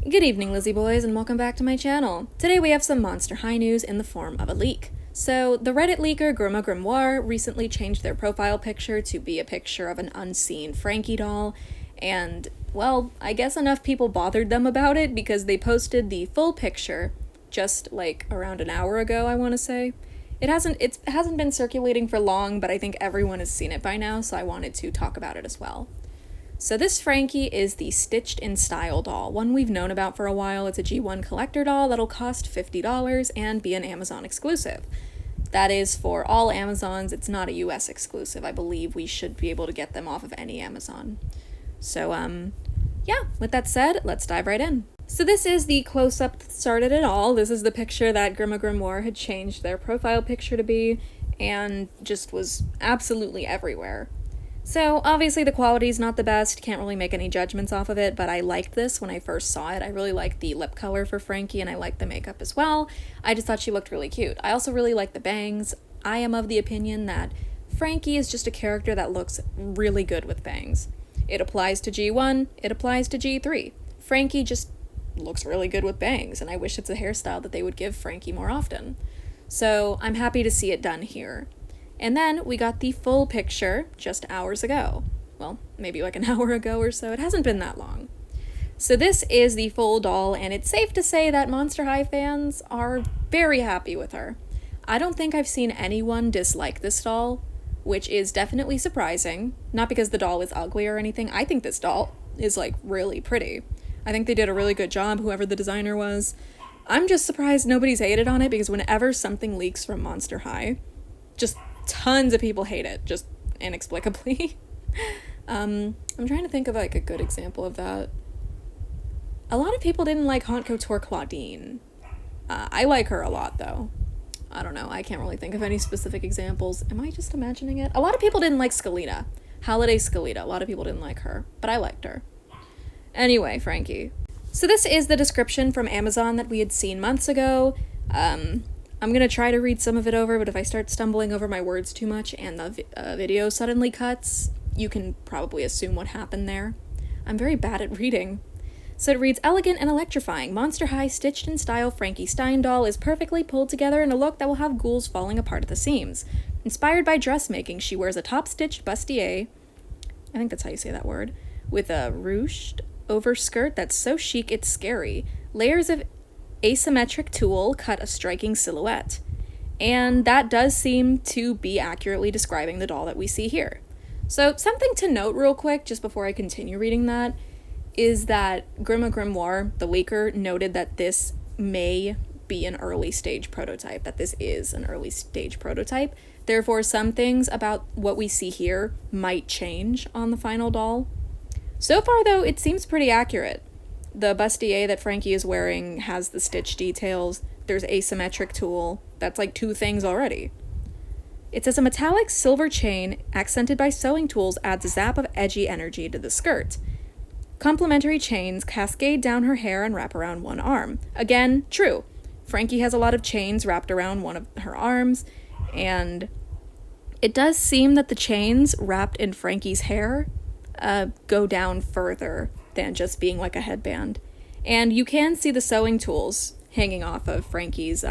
Good evening, Lizzie boys, and welcome back to my channel. Today we have some Monster High news in the form of a leak. So, the Reddit leaker GrimmaGrimoire recently changed their profile picture to be a picture of an unseen Frankie doll, and, well, I guess enough people bothered them about it because they posted the full picture just, like, around an hour ago, I want to say. It hasn't been circulating for long, but I think everyone has seen it by now, so I wanted to talk about it as well. So this Frankie is the Stitched in Style doll, one we've known about for a while. It's a G1 collector doll that'll cost $50 and be an Amazon exclusive. That is for all Amazons. It's not a US exclusive. I believe we should be able to get them off of any Amazon. So, yeah, with that said, let's dive right in. So this is the close-up that started it all. This is the picture that GrimmaGrimoire had changed their profile picture to be, and just was absolutely everywhere. So, obviously the quality's not the best, can't really make any judgments off of it, but I liked this when I first saw it. I really liked the lip color for Frankie, and I liked the makeup as well. I just thought she looked really cute. I also really like the bangs. I am of the opinion that Frankie is just a character that looks really good with bangs. It applies to G1, it applies to G3. Frankie just looks really good with bangs, and I wish it's a hairstyle that they would give Frankie more often. So, I'm happy to see it done here. And then we got the full picture just hours ago. Well, maybe like an hour ago or so. It hasn't been that long. So this is the full doll, and it's safe to say that Monster High fans are very happy with her. I don't think I've seen anyone dislike this doll, which is definitely surprising. Not because the doll is ugly or anything. I think this doll is, like, really pretty. I think they did a really good job, whoever the designer was. I'm just surprised nobody's hated on it, because whenever something leaks from Monster High, just tons of people hate it, just inexplicably. I'm trying to think of, like, a good example of that. A lot of people didn't like Haute Couture Claudine. I like her a lot, though. I don't know, I can't really think of any specific examples. Am I just imagining it? A lot of people didn't like Scalita. Holiday Scalita. A lot of people didn't like her, but I liked her. Anyway, Frankie. So this is the description from Amazon that we had seen months ago. I'm gonna try to read some of it over, but if I start stumbling over my words too much and the video suddenly cuts, you can probably assume what happened there. I'm very bad at reading. So it reads, elegant and electrifying, Monster High Stitched in Style Frankie Stein doll is perfectly pulled together in a look that will have ghouls falling apart at the seams. Inspired by dressmaking, she wears a top-stitched bustier, I think that's how you say that word, with a ruched over skirt that's so chic it's scary. Layers of asymmetric tulle cut a striking silhouette. And that does seem to be accurately describing the doll that we see here. So something to note real quick, just before I continue reading that, is that GrimmaGrimoire, the leaker, noted that this may be an early stage prototype, that this is an early stage prototype. Therefore, some things about what we see here might change on the final doll. So far, though, it seems pretty accurate. The bustier that Frankie is wearing has the stitch details. There's asymmetric tulle. That's like two things already. It says a metallic silver chain accented by sewing tools adds a zap of edgy energy to the skirt. Complementary chains cascade down her hair and wrap around one arm. Again, true. Frankie has a lot of chains wrapped around one of her arms, and it does seem that the chains wrapped in Frankie's hair go down further than just being like a headband. And you can see the sewing tools hanging off of Frankie's,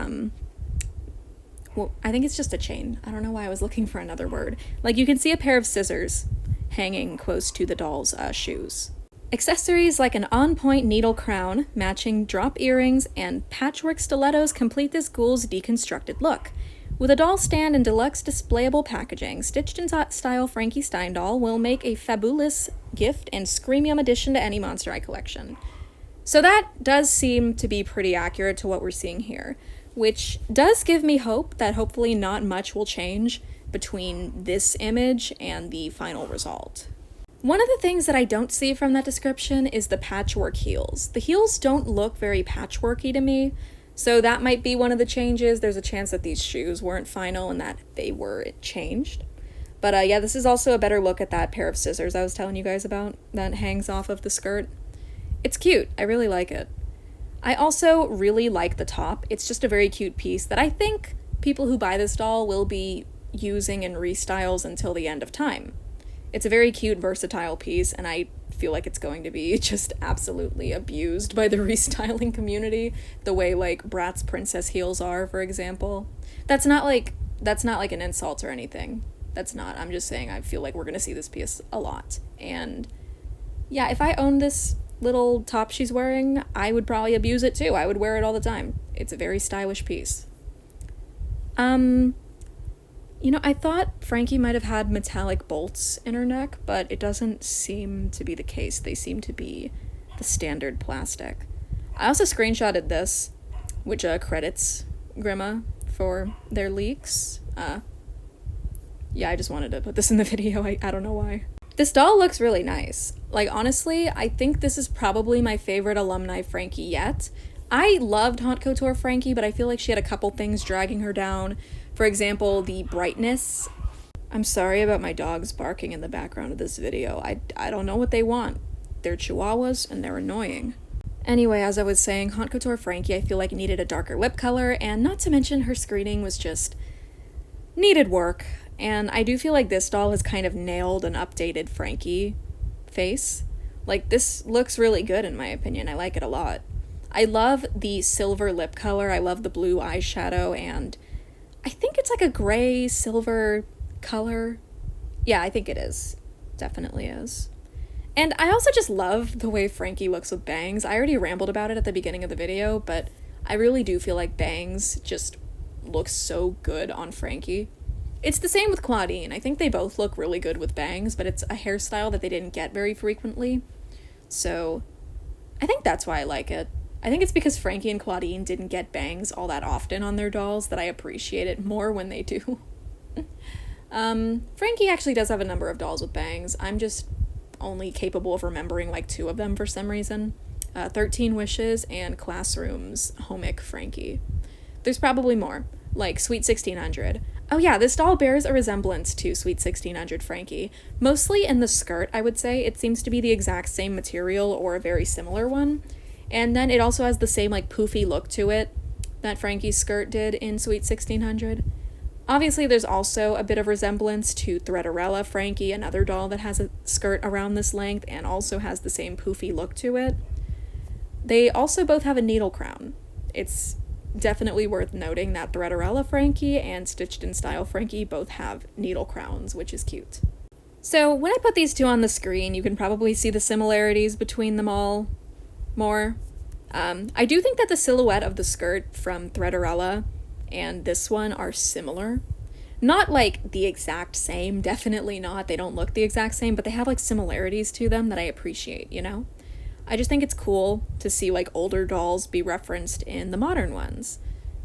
well, I think it's just a chain. I don't know why I was looking for another word. Like, you can see a pair of scissors hanging close to the doll's shoes. Accessories like an on-point needle crown, matching drop earrings, and patchwork stilettos complete this ghoul's deconstructed look. With a doll stand and deluxe displayable packaging, Stitched in Style Frankie Stein doll will make a fabulous gift and screamium addition to any Monster High collection. So that does seem to be pretty accurate to what we're seeing here, which does give me hope that hopefully not much will change between this image and the final result. One of the things that I don't see from that description is the patchwork heels. The heels don't look very patchworky to me, so that might be one of the changes. There's a chance that these shoes weren't final and that they were changed. But yeah, this is also a better look at that pair of scissors I was telling you guys about that hangs off of the skirt. It's cute. I really like it. I also really like the top. It's just a very cute piece that I think people who buy this doll will be using in restyles until the end of time. It's a very cute, versatile piece, and I feel like it's going to be just absolutely abused by the restyling community, the way like Bratz princess heels are, for example. That's not like an insult or anything. That's not. I'm just saying I feel like we're gonna see this piece a lot. And yeah, if I owned this little top she's wearing, I would probably abuse it too. I would wear it all the time. It's a very stylish piece. You know, I thought Frankie might have had metallic bolts in her neck, but it doesn't seem to be the case. They seem to be the standard plastic. I also screenshotted this, which credits Grimma for their leaks. Yeah, I just wanted to put this in the video. I don't know why. This doll looks really nice. Like, honestly, I think this is probably my favorite alumni Frankie yet. I loved Haute Couture Frankie, but I feel like she had a couple things dragging her down. For example, the brightness. I'm sorry about my dogs barking in the background of this video. I don't know what they want. They're chihuahuas and they're annoying. Anyway, as I was saying, Haute Couture Frankie I feel like needed a darker lip color, and not to mention her screening was just needed work. And I do feel like this doll has kind of nailed an updated Frankie face. Like, this looks really good in my opinion. I like it a lot. I love the silver lip color. I love the blue eyeshadow, and I think it's like a gray silver color. Yeah, I think it is. Definitely is. And I also just love the way Frankie looks with bangs. I already rambled about it at the beginning of the video, but I really do feel like bangs just look so good on Frankie. It's the same with Claudine. I think they both look really good with bangs, but it's a hairstyle that they didn't get very frequently. So I think that's why I like it. I think it's because Frankie and Claudine didn't get bangs all that often on their dolls that I appreciate it more when they do. Frankie actually does have a number of dolls with bangs. I'm just only capable of remembering like 2 of them for some reason. 13 Wishes and Classroom's Homic Frankie. There's probably more, like Sweet 1600. Oh yeah, this doll bears a resemblance to Sweet 1600 Frankie. Mostly in the skirt, I would say. It seems to be the exact same material or a very similar one. And then it also has the same like poofy look to it that Frankie's skirt did in Sweet 1600. Obviously, there's also a bit of resemblance to Threadarella Frankie, another doll that has a skirt around this length and also has the same poofy look to it. They also both have a needle crown. It's definitely worth noting that Threadarella Frankie and Stitched in Style Frankie both have needle crowns, which is cute. So when I put these two on the screen, you can probably see the similarities between them all more. I do think that the silhouette of the skirt from Threadarella and this one are similar. Not like the exact same, definitely not. They don't look the exact same, but they have like similarities to them that I appreciate, you know? I just think it's cool to see like older dolls be referenced in the modern ones.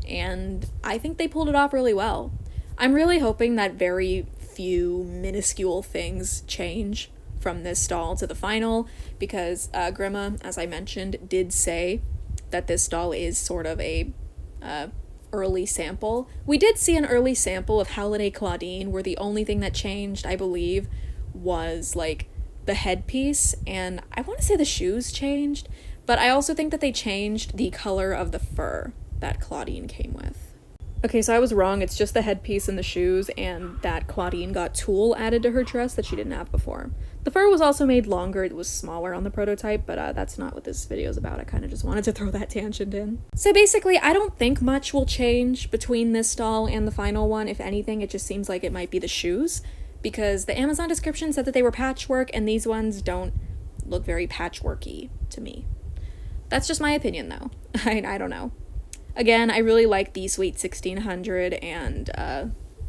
And I think they pulled it off really well. I'm really hoping that very few minuscule things change from this doll to the final, because Grimma, as I mentioned, did say that this doll is sort of a early sample. We did see an early sample of Holiday Claudine, where the only thing that changed, I believe, was like the headpiece, and I want to say the shoes changed, but I also think that they changed the color of the fur that Claudine came with. Okay, so I was wrong. It's just the headpiece and the shoes, and that Claudine got tulle added to her dress that she didn't have before. The fur was also made longer. It was smaller on the prototype, but that's not what this video is about. I kind of just wanted to throw that tangent in. So basically, I don't think much will change between this doll and the final one. If anything, it just seems like it might be the shoes, because the Amazon description said that they were patchwork, and these ones don't look very patchworky to me. That's just my opinion, though. I don't know. Again, I really like the Sweet 1600 and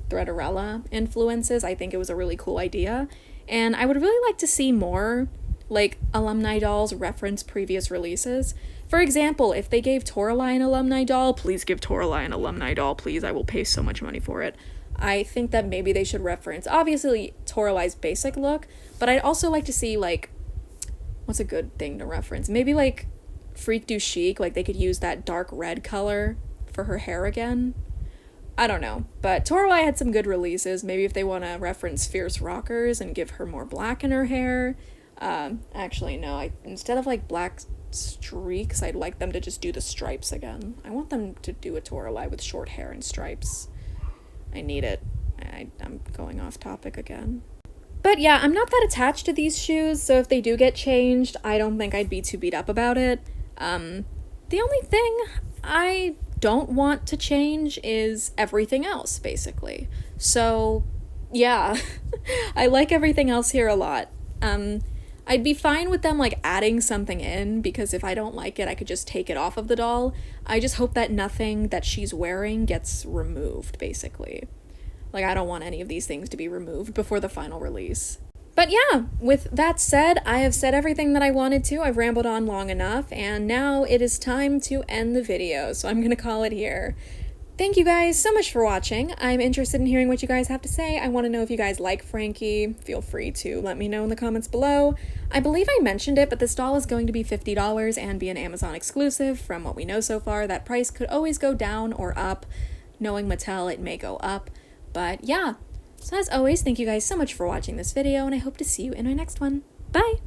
Threadarella influences. I think it was a really cool idea, and I would really like to see more like alumni dolls reference previous releases. For example, if they gave Toralei an alumni doll, please give Toralei an alumni doll, please. I will pay so much money for it. I think that maybe they should reference, obviously, Toralei's basic look, but I'd also like to see, like, what's a good thing to reference? Maybe, like, Freak du Chic, like, they could use that dark red color for her hair again. I don't know, but Toralei had some good releases. Maybe if they want to reference Fierce Rockers and give her more black in her hair. Actually, no, instead of, like, black streaks, I'd like them to just do the stripes again. I want them to do a Toralei with short hair and stripes. I need it. I'm going off topic again. But yeah, I'm not that attached to these shoes, so if they do get changed, I don't think I'd be too beat up about it. The only thing I don't want to change is everything else, basically. So, yeah, I like everything else here a lot. I'd be fine with them, like, adding something in, because if I don't like it, I could just take it off of the doll. I just hope that nothing that she's wearing gets removed, basically. Like, I don't want any of these things to be removed before the final release. But yeah, with that said, I have said everything that I wanted to. I've rambled on long enough, and now it is time to end the video, so I'm gonna call it here. Thank you guys so much for watching. I'm interested in hearing what you guys have to say. I want to know if you guys like Frankie. Feel free to let me know in the comments below. I believe I mentioned it, but this doll is going to be $50 and be an Amazon exclusive. From what we know so far, that price could always go down or up. Knowing Mattel, it may go up. But yeah, so as always, thank you guys so much for watching this video, and I hope to see you in my next one. Bye!